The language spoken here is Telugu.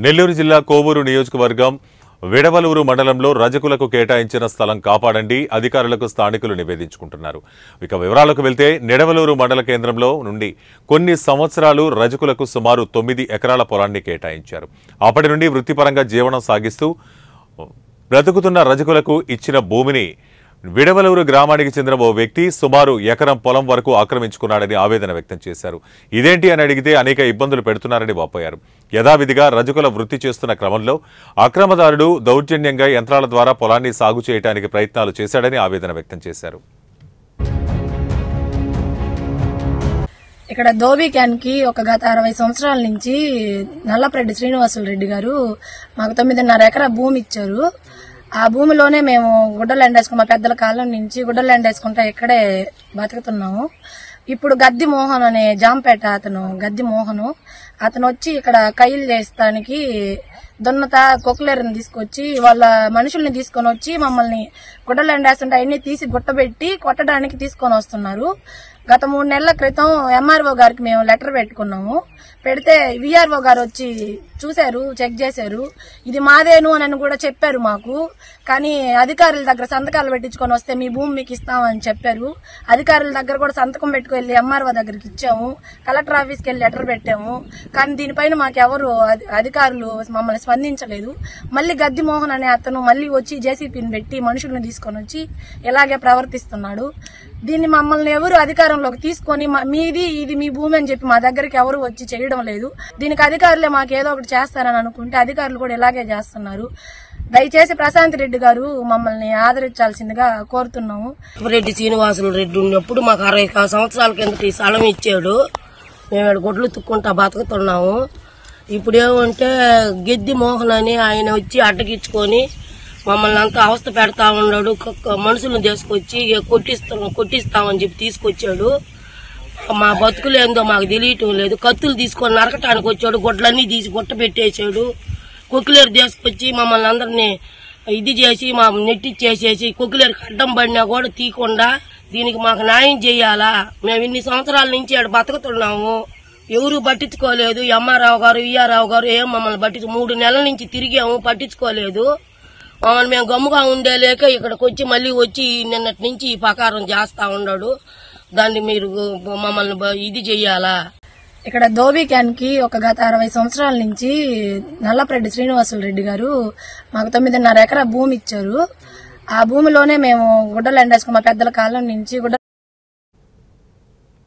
నెల్లూరు జిల్లా కోవూరు నియోజకవర్గం విడవలూరు మండలంలో రజకులకు కేటాయించిన స్థలం కాపాడండి అధికారులకు స్థానికులు నివేదించుకుంటున్నారు. ఇక వివరాలకు వెళ్తే నిడవలూరు మండల కేంద్రంలో నుండి కొన్ని సంవత్సరాలు రజకులకు సుమారు 9 ఎకరాల పొలాన్ని కేటాయించారు. అప్పటి నుండి వృత్తిపరంగా జీవనం సాగిస్తూ బ్రతుకుతున్న రజకులకు ఇచ్చిన భూమిని విడవలూరు గ్రామానికి చెందిన ఓ వ్యక్తి సుమారు ఎకరం పొలం వరకు ఆక్రమించుకున్నాడని ఆవేదన వ్యక్తం చేశారు. ఇదేంటి అని అడిగితే అనేక ఇబ్బందులు పెడుతున్నారని వాపోయారు. యథావిధిగా రజకుల వృత్తి చేస్తున్న క్రమంలో అక్రమదారుడు దౌర్జన్యంగా యంత్రాల ద్వారా పొలాన్ని సాగు చేయడానికి ప్రయత్నాలు చేశాడని ఆవేదన వ్యక్తం చేశారు. ఇక్కడ ధోబీ క్యాన్ కి గత 60 సంవత్సరాల నుంచి నల్లప్రెడ్డి శ్రీనివాసులు రెడ్డి గారు మాకు 9.5 ఎకరా భూమి ఇచ్చారు. ఆ భూమిలోనే మేము గుడ్డలు ఎండేసుకుని మా పెద్దల కాలం నుంచి గుడ్డలు ఎండేసుకుంటా ఇక్కడే బతుకుతున్నాము. ఇప్పుడు గద్ది మోహన్ అనే జాంపేట గద్ది మోహను అతను వచ్చి ఇక్కడ కైలు చేస్తానికి దున్నత కొక్కులేరుని తీసుకొచ్చి వాళ్ళ మనుషుల్ని తీసుకొని వచ్చి మమ్మల్ని గుడ్డలు ఎండేస్తుంటే అవన్నీ తీసి గుట్టబెట్టి కొట్టడానికి తీసుకొని వస్తున్నారు. గత 3 నెలల క్రితం ఎంఆర్ఓ గారికి మేము లెటర్ పెట్టుకున్నాము. పెడితే విఆర్ఓ గారు వచ్చి చూశారు, చెక్ చేశారు. ఇది మాదేను అని కూడా చెప్పారు మాకు. కానీ అధికారుల దగ్గర సంతకాలు పెట్టించుకొని వస్తే మీ భూమి మీకు ఇస్తామని చెప్పారు. అధికారుల దగ్గర కూడా సంతకం పెట్టుకెళ్లి ఎంఆర్ఓ దగ్గరికి ఇచ్చాము. కలెక్టర్ ఆఫీస్కి వెళ్ళి లెటర్ పెట్టాము. కానీ దీనిపైన మాకెవరు అధికారులు మమ్మల్ని స్పందించలేదు. మళ్ళీ గద్ది మోహన్ అనే అతను మళ్ళీ వచ్చి జేసీపీని పెట్టి మనుషుల్ని తీసుకొని వచ్చి ఇలాగే ప్రవర్తిస్తున్నాడు. దీన్ని మమ్మల్ని ఎవరు అధికారంలోకి తీసుకొని మీది ఇది మీ భూమి అని చెప్పి మా దగ్గరికి ఎవరు వచ్చి చేయడం లేదు. దీనికి అధికారులే మాకు ఏదో ఒకటి చేస్తారని అనుకుంటే అధికారులు కూడా ఇలాగే చేస్తున్నారు. దయచేసి ప్రశాంత్ రెడ్డి గారు మమ్మల్ని ఆదరించాల్సిందిగా కోరుతున్నాము. రెడ్డి శ్రీనివాసులు రెడ్డి ఉన్నప్పుడు మాకు 60 సంవత్సరాల కిందట ఈ స్థలం ఇచ్చాడు. మేము గొడ్లు తుక్కుంటా బతుకుతున్నాము. ఇప్పుడు ఏమంటే గెద్ది మోహన్ అని ఆయన వచ్చి అడ్డగించుకొని మమ్మల్ని అంతా అవస్థ పెడతా ఉన్నాడు. మనుషులను తీసుకొచ్చి కొట్టిస్తామని చెప్పి తీసుకొచ్చాడు. మా బతుకులేందో మాకు తెలియటం లేదు. కత్తులు తీసుకొని నరకటానికి వచ్చాడు. గొడ్లన్నీ తీసి గుట్ట పెట్టేశాడు. కొక్కిలేరు తీసుకొచ్చి మమ్మల్ని అందరినీ ఇది చేసి మా నెట్టిచ్చేసేసి కొక్కిలేరుకి అడ్డం పడినా కూడా తీయకుండా దీనికి మాకు న్యాయం చేయాలా? మేము ఇన్ని సంవత్సరాల నుంచి ఆడ బతుకుతున్నాము. ఎవరు పట్టించుకోలేదు. ఎంఆర్ఆవు గారు ఈఆర్ఆవు గారు ఏం మమ్మల్ని 3 నెలల నుంచి తిరిగాము, పట్టించుకోలేదు. మమ్మల్ని మేము గమ్ముగా ఉండేలేక ఇక్కడికి వచ్చి మళ్ళీ వచ్చి నిన్నటి నుంచి ఈ ప్రకారం చేస్తా ఉన్నాడు. దాన్ని మీరు మమ్మల్ని ఇది చెయ్యాలా? ఇక్కడ ధోబీ క్యాన్ కి గత 60 సంవత్సరాల నుంచి నల్లప్రెడ్డి శ్రీనివాసులు రెడ్డి గారు మాకు 9.5 ఎకరా భూమి ఇచ్చారు. ఆ భూమిలోనే మేము గుడ్డలు ఎండేసుకుని మా పెద్దల కాలం నుంచి